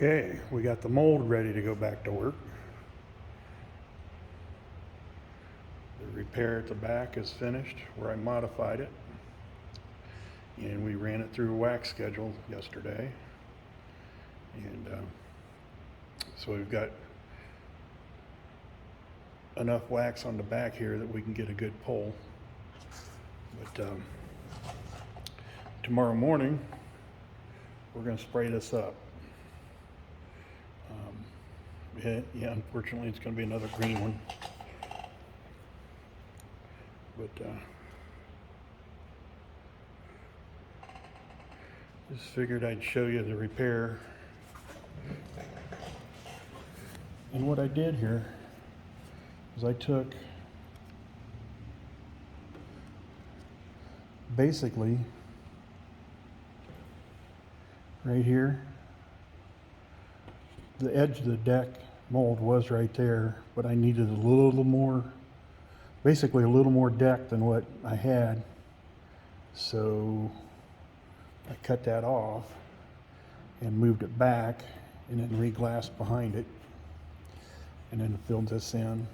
Okay, we got the mold ready to go back to work. The repair at the back is finished where I modified it. And we ran it through a wax schedule yesterday. And so we've got enough wax on the back here that we can get a good pull. But tomorrow morning, we're going to spray this up. Yeah, unfortunately, it's going to be another green one. But just figured I'd show you the repair. And what I did here is I took basically right here, the edge of the deck mold was right there, but I needed a little more, basically a little more deck than what I had. So I cut that off and moved it back and then re-glassed behind it, and then filled this in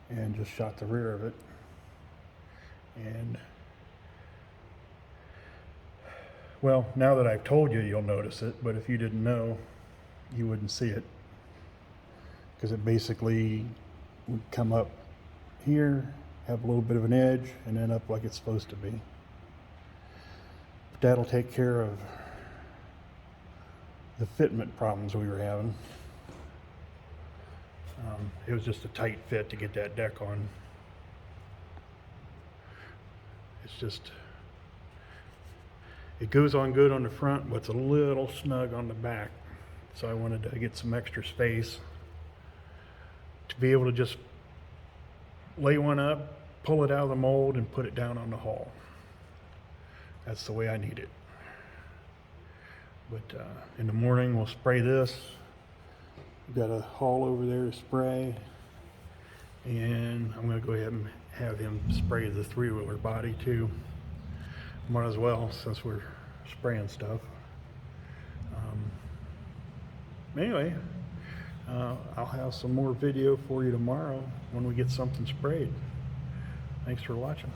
and just shot the rear of it. And well, now that I've told you, you'll notice it, but if you didn't know, you wouldn't see it, because it basically would come up here, have a little bit of an edge, and then up like it's supposed to be. But that'll take care of the fitment problems we were having. It was just a tight fit to get that deck on. It's just, it goes on good on the front, but it's a little snug on the back. So I wanted to get some extra space to be able to just lay one up, pull it out of the mold, and put it down on the hull. That's the way I need it. But in the morning, we'll spray this. We've got a hull over there to spray. And I'm going to go ahead and have him spray the three-wheeler body too. Might as well, since we're spraying stuff. Anyway, I'll have some more video for you tomorrow when we get something sprayed. Thanks for watching.